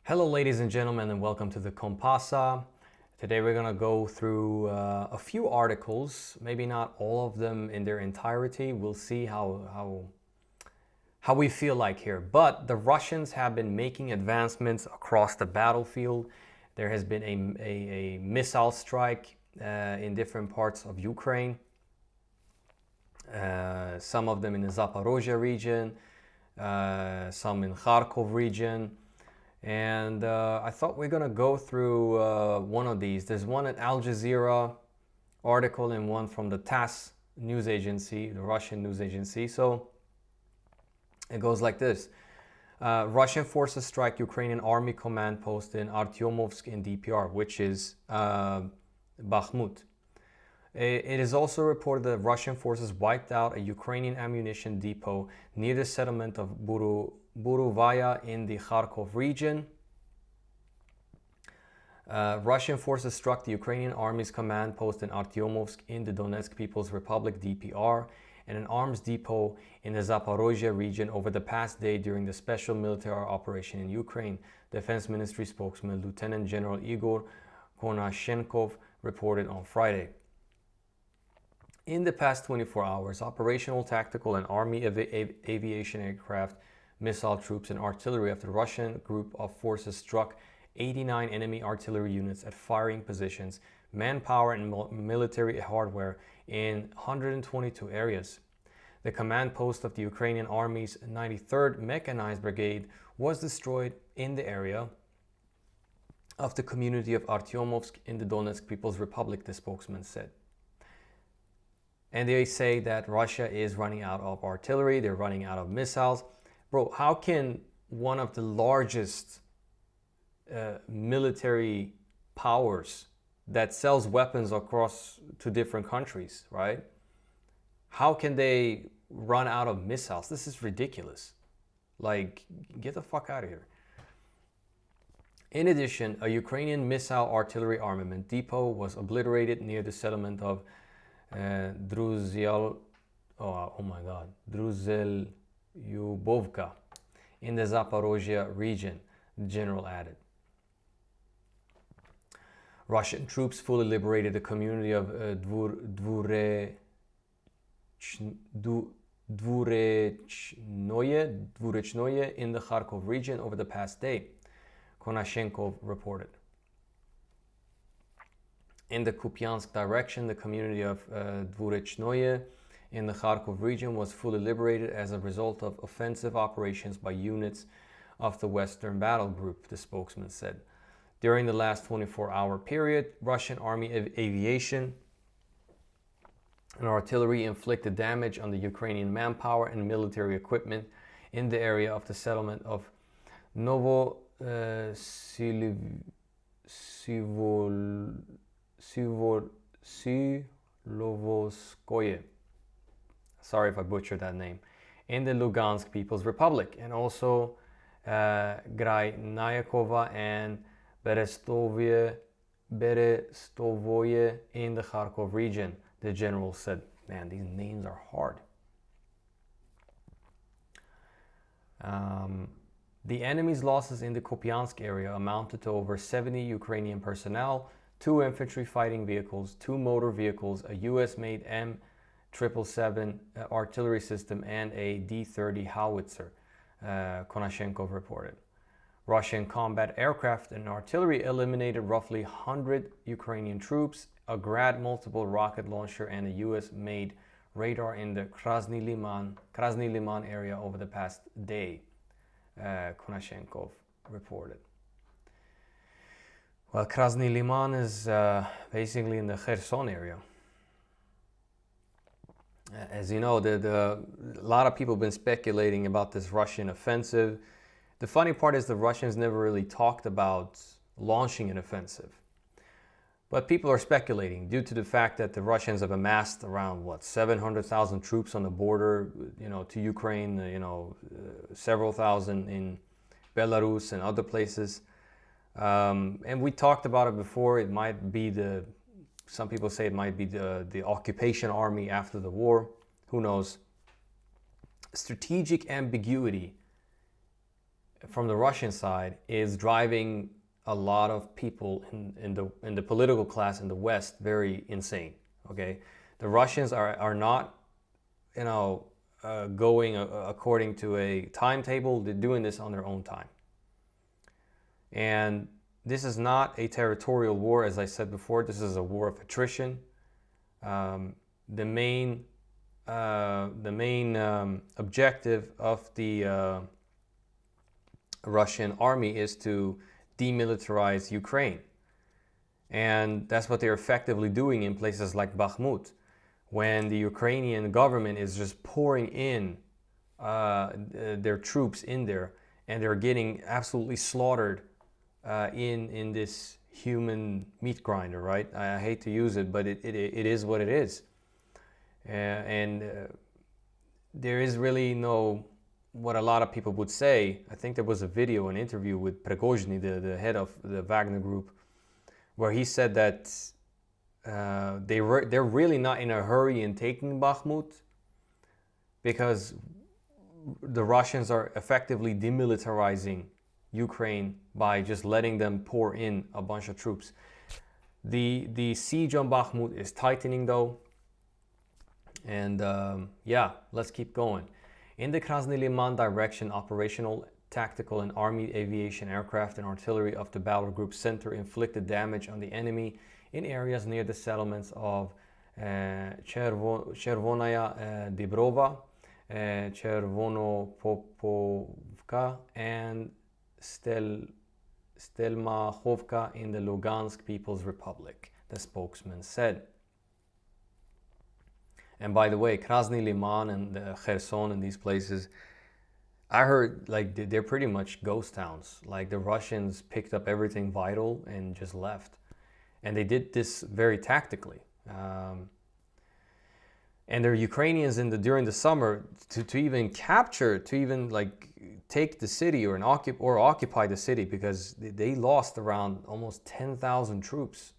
Hello ladies and gentlemen, and welcome to the Kompasa. Today we're going to go through a few articles, maybe not all of them in their entirety. We'll see how we feel like here. But the Russians have been making advancements across the battlefield. There has been a missile strike in different parts of Ukraine. Some of them in the Zaporizhzhia region, some in Kharkiv region. And I thought we're going to go through one of these. There's one at Al Jazeera article and one from the TASS news agency, the Russian news agency. So it goes like this. Russian forces strike Ukrainian army command post in Artyomovsk in DPR, which is Bakhmut. It is also reported that Russian forces wiped out a Ukrainian ammunition depot near the settlement of Buruvaya in the Kharkov region. Russian forces struck the Ukrainian army's command post in Artyomovsk in the Donetsk People's Republic DPR and an arms depot in the Zaporizhzhia region over the past day during the special military operation in Ukraine, Defense Ministry spokesman Lieutenant General Igor Konashenkov reported on Friday. In the past 24 hours, operational, tactical, and army aviation aircraft, missile troops, and artillery of the Russian group of forces struck 89 enemy artillery units at firing positions, manpower, and military hardware in 122 areas. The command post of the Ukrainian Army's 93rd Mechanized Brigade was destroyed in the area of the community of Artyomovsk in the Donetsk People's Republic, the spokesman said. And they say that Russia is running out of artillery, they're running out of missiles. Bro, how can one of the largest military powers that sells weapons across to different countries, right? How can they run out of missiles? This is ridiculous. Like, get the fuck out of here. In addition, a Ukrainian missile artillery armament depot was obliterated near the settlement of Druzyal, Druzylyubovka in the Zaporizhzhia region, the general added. Russian troops fully liberated the community of Dvurechnoye in the Kharkov region over the past day, Konashenkov reported. In the Kupiansk direction, the community of Dvurechnoye in the Kharkov region was fully liberated as a result of offensive operations by units of the Western Battle Group, the spokesman said. During the last 24-hour period, Russian Army aviation and artillery inflicted damage on the Ukrainian manpower and military equipment in the area of the settlement of Silovskoye. Sorry if I butchered that name. In the Lugansk People's Republic, and also Grainayakova and Berestovoye in the Kharkov region, the general said. Man, these names are hard. The enemy's losses in the Kupiansk area amounted to over 70 Ukrainian personnel, 2 infantry fighting vehicles, 2 motor vehicles, a US-made M777 artillery system, and a D-30 howitzer, Konashenkov reported. Russian combat aircraft and artillery eliminated roughly 100 Ukrainian troops, a Grad multiple rocket launcher, and a US-made radar in the Krasny Liman area over the past day, Konashenkov reported. Well, Krasny Liman is basically in the Kherson area. As you know, a lot of people have been speculating about this Russian offensive. The funny part is the Russians never really talked about launching an offensive. But people are speculating due to the fact that the Russians have amassed around, 700,000 troops on the border, to Ukraine, several thousand in Belarus and other places. And we talked about it before. It might be some people say it might be the occupation army after the war. Who knows? Strategic ambiguity from the Russian side is driving a lot of people in the political class in the West very insane. Okay, the Russians are not, going according to a timetable. They're doing this on their own time, and this is not a territorial war, as I said before. This is a war of attrition. The main objective of the Russian army is to demilitarize Ukraine. And that's what they're effectively doing in places like Bakhmut, when the Ukrainian government is just pouring in their troops in there, and they're getting absolutely slaughtered in this human meat grinder, right? I hate to use it, but it is what it is. And there is really no, what a lot of people would say. I think there was a video, an interview with Prigozhin, the head of the Wagner group, where he said that they're really not in a hurry in taking Bakhmut, because the Russians are effectively demilitarizing Ukraine by just letting them pour in a bunch of troops. The siege on Bakhmut is tightening though, and yeah, let's keep going. In the Krasny Liman direction, operational, tactical, and army aviation aircraft and artillery of the Battle Group Center inflicted damage on the enemy in areas near the settlements of Chervonaya Dibrova, Chervonopopovka, and Stelmachovka in the Lugansk People's Republic, the spokesman said. And by the way, Krasny Liman and Kherson and these places, I heard like they're pretty much ghost towns. Like the Russians picked up everything vital and just left. And they did this very tactically. And the Ukrainians during the summer to even capture, to even like take the city or occupy the city, because they lost around almost 10,000 troops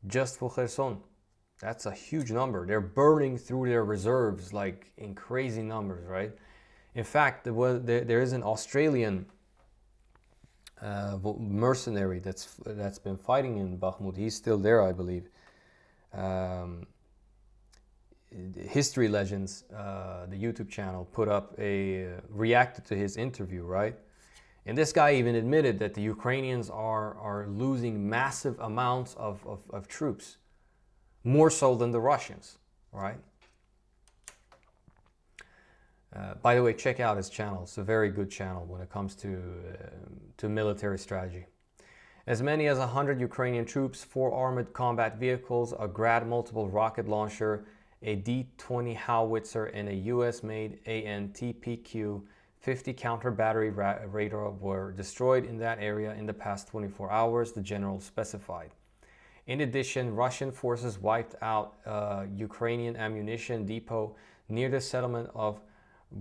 just for Kherson. That's a huge number. They're burning through their reserves like in crazy numbers, right? In fact, there is an Australian mercenary that's been fighting in Bakhmut. He's still there, I believe. History Legends, the YouTube channel, reacted to his interview, right? And this guy even admitted that the Ukrainians are losing massive amounts of troops, more so than the Russians, right? By the way, check out his channel. It's a very good channel when it comes to military strategy. As many as 100 Ukrainian troops, 4 armored combat vehicles, a Grad multiple rocket launcher, a D-20 howitzer, and a US-made AN/TPQ-50 counter-battery radar were destroyed in that area in the past 24 hours, the general specified. In addition, Russian forces wiped out a Ukrainian ammunition depot near the settlement of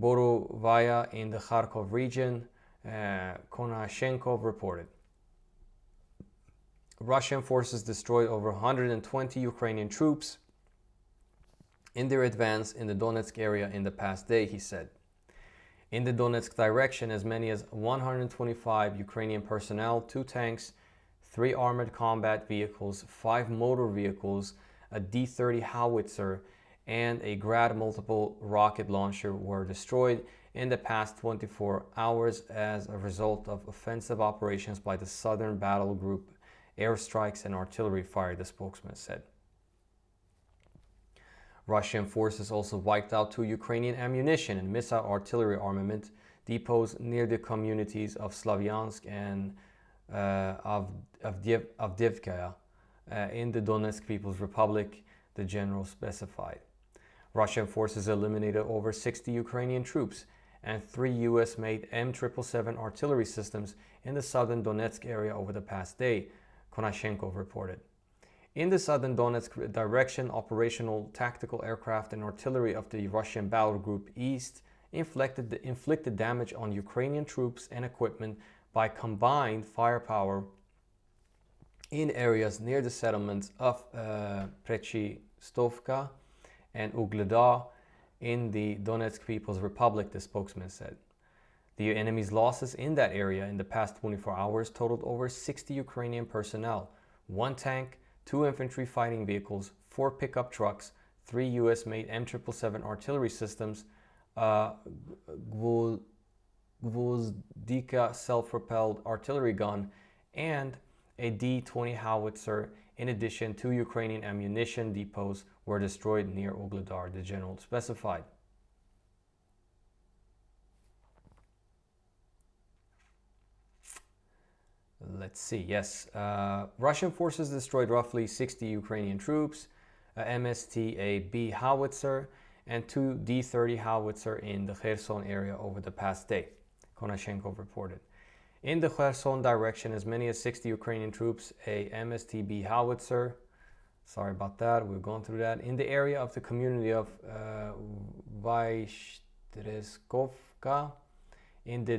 Borovaya in the Kharkiv region, Konashenkov reported. Russian forces destroyed over 120 Ukrainian troops in their advance in the Donetsk area in the past day, he said. In the Donetsk direction, as many as 125 Ukrainian personnel, 2 tanks, 3 armored combat vehicles, 5 motor vehicles, a D-30 howitzer, and a Grad multiple rocket launcher were destroyed in the past 24 hours as a result of offensive operations by the Southern Battle Group, airstrikes and artillery fire, the spokesman said. Russian forces also wiped out 2 Ukrainian ammunition and missile artillery armament depots near the communities of Slavyansk and Avdiivka in the Donetsk People's Republic, the general specified. Russian forces eliminated over 60 Ukrainian troops and 3 US-made M777 artillery systems in the southern Donetsk area over the past day, Konashenkov reported. In the southern Donetsk direction, operational tactical aircraft and artillery of the Russian Battle Group East inflicted damage on Ukrainian troops and equipment by combined firepower in areas near the settlements of Prechistovka and Ugleda in the Donetsk People's Republic, the spokesman said. The enemy's losses in that area in the past 24 hours totaled over 60 Ukrainian personnel, 1 tank, 2 infantry fighting vehicles, 4 pickup trucks, 3 US-made M777 artillery systems, Gvozdika self-propelled artillery gun, and a D-20 howitzer. In addition, 2 Ukrainian ammunition depots were destroyed near Ugledar, the general specified. Let's see, yes. Russian forces destroyed roughly 60 Ukrainian troops, a MST-A-B howitzer, and 2 D-30 howitzer in the Kherson area over the past day, Konashenkov reported. In the Kherson direction, as many as 60 Ukrainian troops, a MST-B howitzer, sorry about that, we're going through that, in the area of the community of Vaishtreskovka in the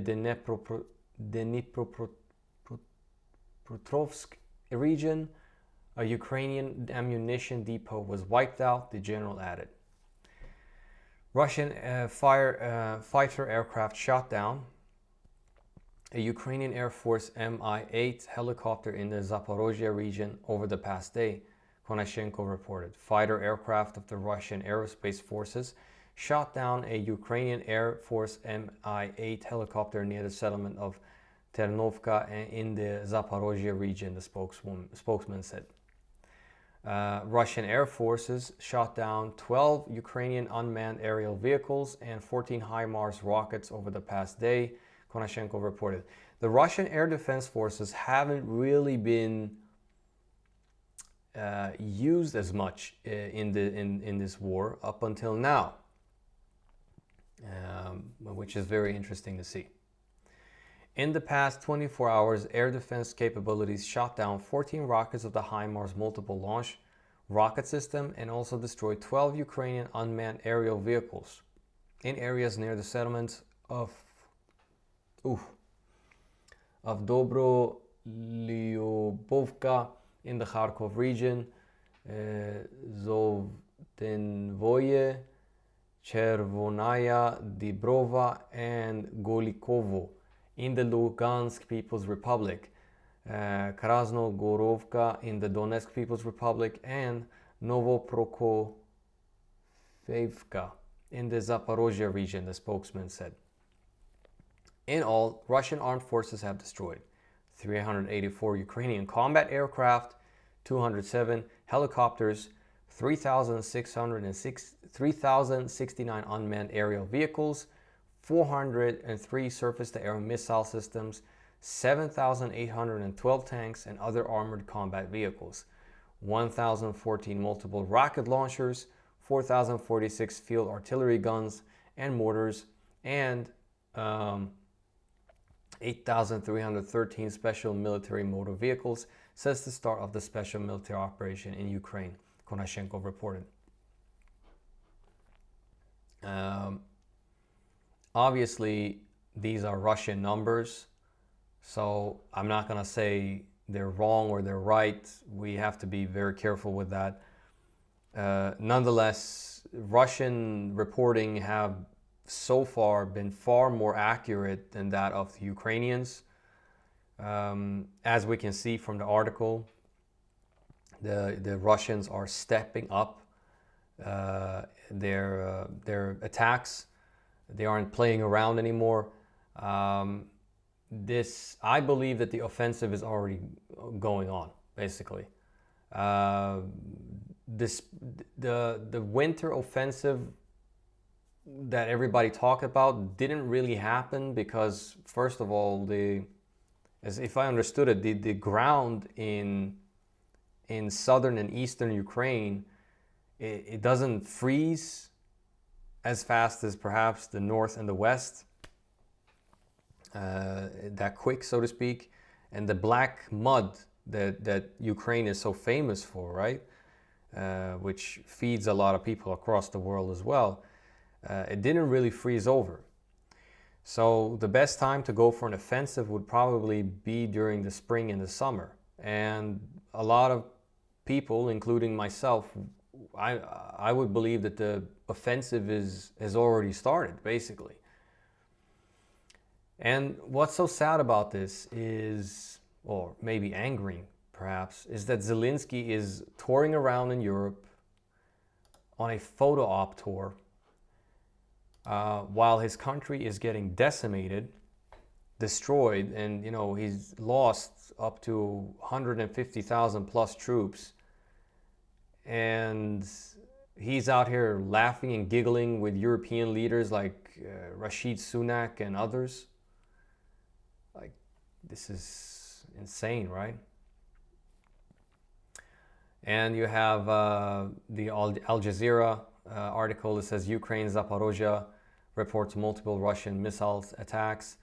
Dnipropetrovsk region. A Ukrainian ammunition depot was wiped out, the general added. Russian fighter aircraft shot down a Ukrainian Air Force Mi-8 helicopter in the Zaporizhzhia region over the past day, Konashenkov reported. Fighter aircraft of the Russian Aerospace Forces shot down a Ukrainian Air Force Mi-8 helicopter near the settlement of Ternovka in the Zaporizhzhia region, the spokesman said. Russian Air Forces shot down 12 Ukrainian unmanned aerial vehicles and 14 HIMARS rockets over the past day, Konashenkov reported. The Russian Air Defense Forces haven't really been used as much in this war up until now, which is very interesting to see. In the past 24 hours, air defense capabilities shot down 14 rockets of the HIMARS multiple launch rocket system and also destroyed 12 Ukrainian unmanned aerial vehicles in areas near the settlements of Dobrolyubovka in the Kharkiv region, Zovtenvoye, Chervonaya, Dibrova, and Golikovo in the Lugansk People's Republic, Krasnogorovka in the Donetsk People's Republic, and Novoprokofevka in the Zaporizhzhia region, the spokesman said. In all, Russian armed forces have destroyed 384 Ukrainian combat aircraft, 207 helicopters, 3,069 unmanned aerial vehicles, 403 surface-to-air missile systems, 7,812 tanks and other armored combat vehicles, 1,014 multiple rocket launchers, 4,046 field artillery guns and mortars, and 8,313 special military motor vehicles since the start of the special military operation in Ukraine, Konashenkov reported. Obviously, these are Russian numbers, so I'm not going to say they're wrong or they're right. We have to be very careful with that. Nonetheless, Russian reporting have so far been far more accurate than that of the Ukrainians. As we can see from the article, the Russians are stepping up their attacks. They aren't playing around anymore. I believe that the offensive is already going on, basically. The winter offensive that everybody talked about didn't really happen because, first of all, as if I understood it, the ground in southern and eastern Ukraine, it doesn't freeze as fast as perhaps the north and the west, that quick, so to speak, and the black mud that Ukraine is so famous for, right? Which feeds a lot of people across the world as well. It didn't really freeze over. So the best time to go for an offensive would probably be during the spring and the summer. And a lot of people, including myself, I would believe that the offensive has already started, basically. And what's so sad about this is, or maybe angering perhaps, is that Zelensky is touring around in Europe on a photo op tour while his country is getting decimated, destroyed, and he's lost up to 150,000 plus troops, and he's out here laughing and giggling with European leaders like Rashid Sunak and others. Like, this is insane, right? And you have the Al Jazeera article that says Ukraine Zaporizhzhia reports multiple Russian missiles attacks.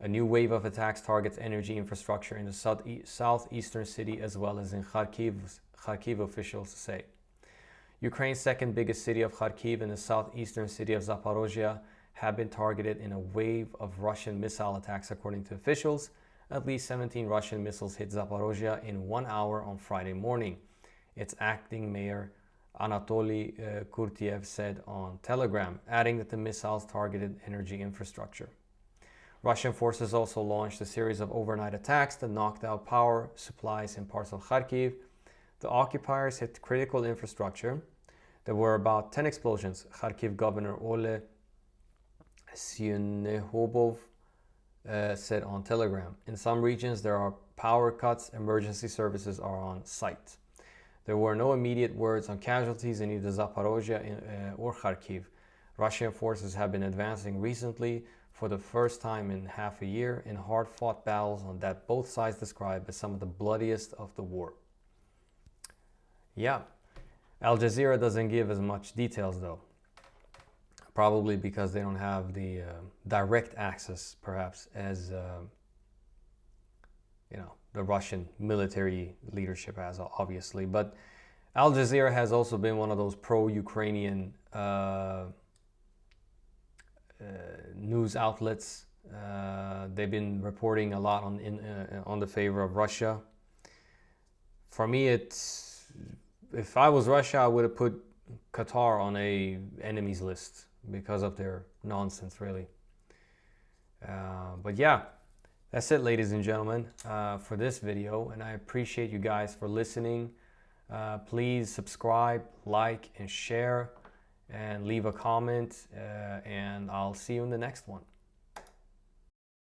A new wave of attacks targets energy infrastructure in the southeastern city as well as in Kharkiv, officials say. Ukraine's second biggest city of Kharkiv and the southeastern city of Zaporizhzhia have been targeted in a wave of Russian missile attacks, according to officials. At least 17 Russian missiles hit Zaporizhzhia in 1 hour on Friday morning. Its acting mayor Anatoly Kurtiev said on Telegram, adding that the missiles targeted energy infrastructure. Russian forces also launched a series of overnight attacks that knocked out power supplies in parts of Kharkiv. The occupiers hit critical infrastructure. There were about 10 explosions, Kharkiv Governor Ole Syniehobov said on Telegram. In some regions, there are power cuts. Emergency services are on site. There were no immediate words on casualties in either Zaporizhzhia or Kharkiv. Russian forces have been advancing recently for the first time in half a year in hard-fought battles that both sides describe as some of the bloodiest of the war. Yeah, Al Jazeera doesn't give as much details though. Probably because they don't have the direct access, perhaps, as the Russian military leadership has, obviously. But Al Jazeera has also been one of those pro-Ukrainian news outlets. They've been reporting a lot on the favor of Russia. For me, if I was Russia, I would have put Qatar on a enemies list because of their nonsense, really. But yeah, that's it, ladies and gentlemen, for this video, and I appreciate you guys for listening. Please subscribe, like, and share, and leave a comment, and I'll see you in the next one.